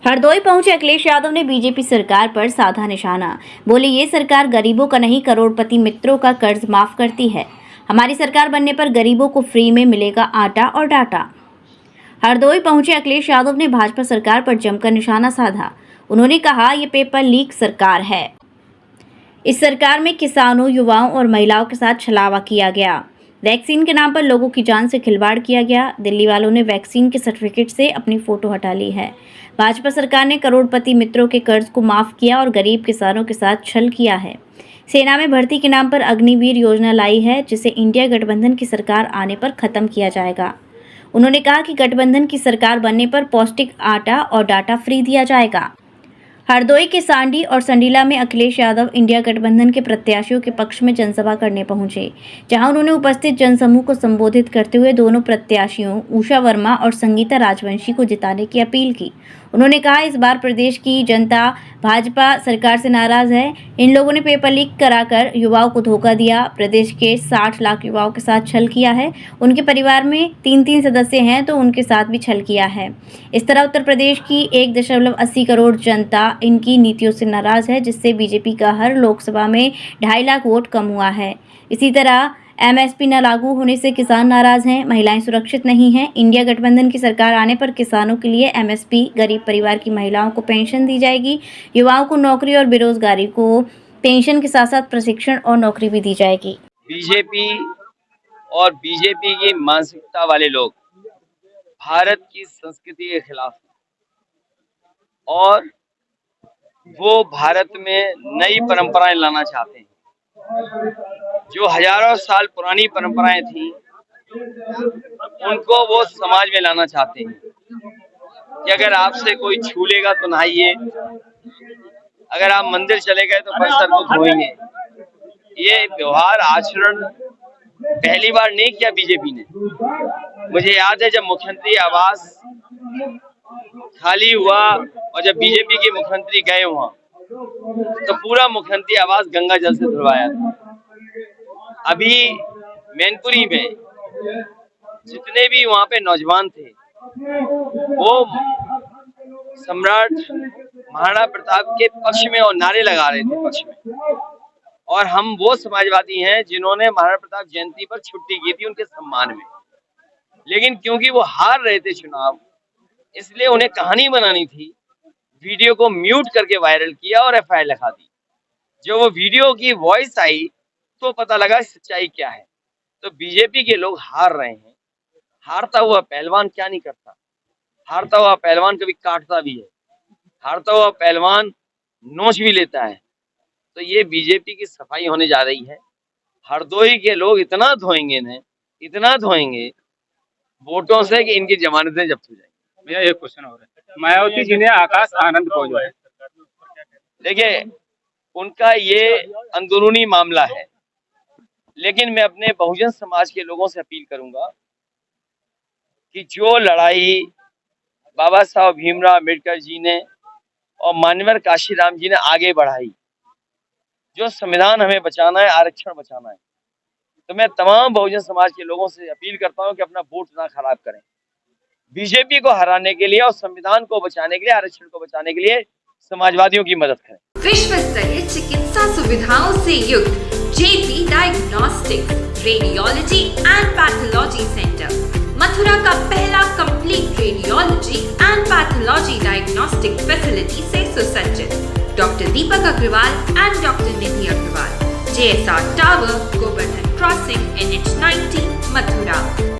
हरदोई पहुंचे अखिलेश यादव ने बीजेपी सरकार पर साधा निशाना। बोले ये सरकार गरीबों का नहीं करोड़पति मित्रों का कर्ज माफ करती है। हमारी सरकार बनने पर गरीबों को फ्री में मिलेगा आटा और डाटा। हरदोई पहुंचे अखिलेश यादव ने भाजपा सरकार पर जमकर निशाना साधा। उन्होंने कहा ये पेपर लीक सरकार है। इस सरकार में किसानों, युवाओं और महिलाओं के साथ छलावा किया गया। वैक्सीन के नाम पर लोगों की जान से खिलवाड़ किया गया। दिल्ली वालों ने वैक्सीन के सर्टिफिकेट से अपनी फोटो हटा ली है। भाजपा सरकार ने करोड़पति मित्रों के कर्ज को माफ किया और गरीब किसानों के साथ छल किया है। सेना में भर्ती के नाम पर अग्निवीर योजना लाई है, जिसे इंडिया गठबंधन की सरकार आने पर खत्म किया जाएगा। उन्होंने कहा कि गठबंधन की सरकार बनने पर पौष्टिक आटा और डाटा फ्री दिया जाएगा। हरदोई के सांडी और संडीला में अखिलेश यादव इंडिया गठबंधन के प्रत्याशियों के पक्ष में जनसभा करने पहुंचे, जहां उन्होंने उपस्थित जनसमूह को संबोधित करते हुए दोनों प्रत्याशियों उषा वर्मा और संगीता राजवंशी को जिताने की अपील की। उन्होंने कहा इस बार प्रदेश की जनता भाजपा सरकार से नाराज है। इन लोगों ने पेपर लीक कराकर युवाओं को धोखा दिया। प्रदेश के 60 लाख युवाओं के साथ छल किया है। उनके परिवार में 3-3 सदस्य हैं तो उनके साथ भी छल किया है। इस तरह उत्तर प्रदेश की 1.80 करोड़ जनता इनकी नीतियों से नाराज है, जिससे बीजेपी का हर लोकसभा में 2.5 लाख वोट कम हुआ है। इसी तरह एमएसपी न लागू होने से किसान नाराज हैं। महिलाएं सुरक्षित नहीं हैं। इंडिया गठबंधन की सरकार आने पर किसानों के लिए एमएसपी, गरीब परिवार की महिलाओं को पेंशन दी जाएगी, युवाओं को नौकरी और बेरोजगारी को पेंशन के साथ साथ प्रशिक्षण और नौकरी भी दी जाएगी। बीजेपी और बीजेपी की मानसिकता वाले लोग भारत की संस्कृति के खिलाफ हैं और वो भारत में नई परंपराएं लाना चाहते हैं। जो हजारों साल पुरानी परंपराएं थी उनको वो समाज में लाना चाहते हैं कि अगर आपसे कोई छू लेगा तो नहाइए, अगर आप मंदिर चले गए तो परिसर को धोएंगे। ये व्यवहार आचरण पहली बार नहीं किया बीजेपी ने। मुझे याद है जब मुख्यमंत्री आवास खाली हुआ और जब बीजेपी के मुख्यमंत्री गए वहां तो पूरा मुख्यमंत्री आवास गंगा जल से धुलवाया था। अभी मैनपुरी में जितने भी वहां पे नौजवान थे वो सम्राट महाराणा प्रताप के पक्ष में और नारे लगा रहे थे पक्ष में, और हम वो समाजवादी हैं जिन्होंने महाराणा प्रताप जयंती पर छुट्टी की थी उनके सम्मान में। लेकिन क्योंकि वो हार रहे थे चुनाव, इसलिए उन्हें कहानी बनानी थी, वीडियो को म्यूट करके वायरल किया और एफआईआर लिखा दी। जो वो वीडियो की वॉइस आई तो पता लगा सच्चाई क्या है। तो बीजेपी के लोग हार रहे हैं। हारता हुआ पहलवान क्या नहीं करता, हारता हुआ पहलवान कभी काटता भी है, हारता हुआ पहलवान नोच भी लेता है। तो ये बीजेपी की सफाई होने जा रही है। हरदोई के लोग इतना धोएंगे न, इतना धोएंगे वोटों से कि इनकी जमानतें जब्त हो जाएंगी। मेरा एक क्वेश्चन और है, मायावती जी ने आकाश आनंद को जो है, देखिए उनका ये अंदरूनी मामला है, लेकिन मैं अपने बहुजन समाज के लोगों से अपील करूंगा कि जो लड़ाई बाबा साहब भीमराव अम्बेडकर जी ने और मान्यवर काशीराम जी ने आगे बढ़ाई, जो संविधान हमें बचाना है, आरक्षण बचाना है, तो मैं तमाम बहुजन समाज के लोगों से अपील करता हूं कि अपना वोट ना खराब करें। बीजेपी को हराने के लिए और संविधान को बचाने के लिए, आरक्षण को बचाने के लिए समाजवादियों की मदद करें। विश्व स्तरीय चिकित्सा सुविधाओं से युक्त JP diagnostics radiology and pathology centre Mathura का पहला complete radiology and pathology diagnostic facility से सुसज्जित। Doctor Deepak Agarwal and doctor Nidhi Agarwal, JSR tower, Govardhan crossing, NH 90, Mathura.